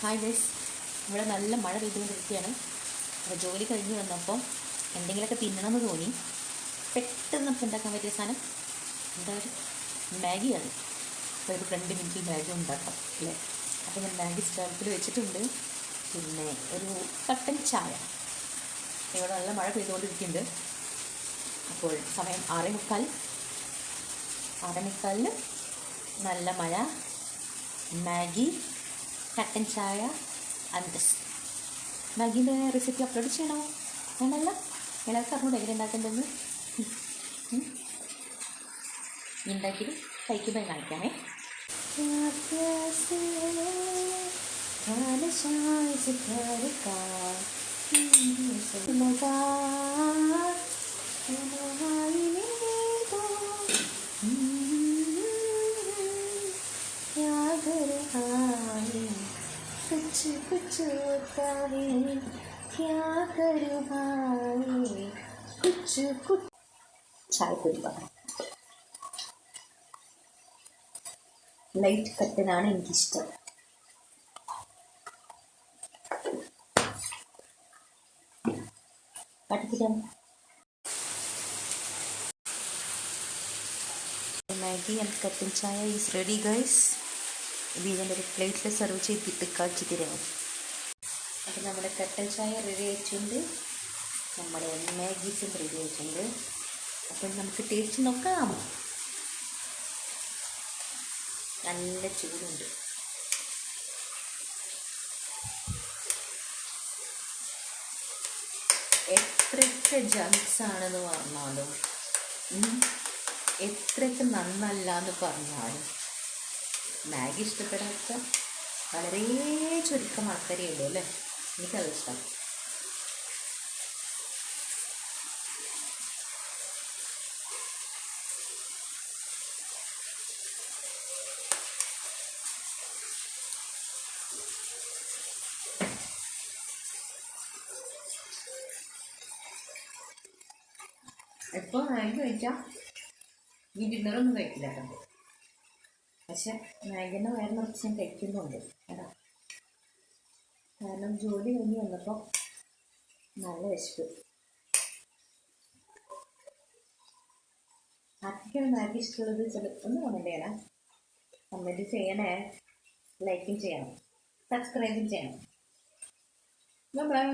Hi guys, ഇവിടെ നല്ല മഴ പെയ്തുകൊണ്ടിരിക്കുകയാണ്. അപ്പോൾ ജോലി കഴിഞ്ഞ് വന്നപ്പോൾ എന്തെങ്കിലുമൊക്കെ തിന്നണമെന്ന് തോന്നി. പെട്ടെന്ന് നമുക്ക് ഉണ്ടാക്കാൻ പറ്റിയ സാധനം എന്തായാലും മാഗിയാണ്. അപ്പോൾ ഒരു 2 മിനിറ്റിൽ മാഗി ഉണ്ടാക്കാം അല്ലേ. അപ്പോൾ ഞാൻ മാഗി സ്റ്റൗവിൽ വെച്ചിട്ടുണ്ട്. പിന്നെ ഒരു കട്ടൻ ചായ. ഇവിടെ നല്ല മഴ പെയ്തുകൊണ്ടിരിക്കുന്നുണ്ട്. അപ്പോൾ സമയം 6:45. 6:45 നല്ല മഴ, മാഗി, കട്ടൻ ചായ. മാഗീൻ്റെ റെസിപ്പി അപ്ലോഡ് ചെയ്യണോ? വേണമല്ല, എല്ലാവർക്കും അറിഞ്ഞൂടെ എങ്ങനെ ഉണ്ടാക്കേണ്ടതെന്ന്. ഉണ്ടാക്കിയിട്ട് കഴിക്കുമ്പോൾ കാണിക്കാമേ. कुछ कुछ होता है क्या करूँ भाई कुछ कुछ. ചായപ്പൊടി പറയാം. ലൈറ്റ് കട്ടനാണ് എനിക്കിഷ്ടം. പഠിപ്പിക്കാം. മാഗി ആൻഡ് കട്ടൻ ചായ ഈസ് റെഡി ഗൈസ്. ഇത് ഇതിൻ്റെ ഒരു പ്ലേറ്റിൽ സെർവ് ചെയ്തിട്ട് കാച്ചി തരാം. അപ്പോൾ നമ്മുടെ കട്ടൻ ചായ റെഡി ആയിട്ടുണ്ട്, നമ്മുടെ മാഗീസും റെഡി ആയിട്ടുണ്ട്. അപ്പോൾ നമുക്ക് ടേസ്റ്റ് നോക്കാം. നല്ല ചൂടുണ്ട്. എത്രയൊക്കെ ജങ്ക്സ് ആണെന്ന് പറഞ്ഞാലും എത്രയൊക്കെ നന്നല്ല എന്ന് പറഞ്ഞാലും മാഗി ഇഷ്ടപ്പെടാത്ത വളരെ ചുരുക്കം ആൾക്കാരേ ഉള്ളൂ അല്ലേ. എനിക്കത് ഇഷ്ടം. ഇപ്പോൾ മാഗി കഴിച്ചാൽ ഈ ഡിന്നറൊന്നും കഴിക്കില്ല കേട്ടോ. പക്ഷെ മാഗിൻ്റെ വയറ് നിറച്ച് ഞാൻ കഴിക്കുന്നുണ്ട് കേട്ടോ. കാരണം ജോലി കഴിഞ്ഞ് വന്നപ്പോൾ നല്ല വിശപ്പ്. ആർക്കൊക്കെയാണ് മാഗി ഇഷ്ടമുള്ളത് ഒന്ന് കമൻറ്റ് ചെയ്യണം. കമൻറ്റ് ചെയ്യണേ, ലൈക്കും ചെയ്യണം, സബ്സ്ക്രൈബും ചെയ്യണം. ബൈ.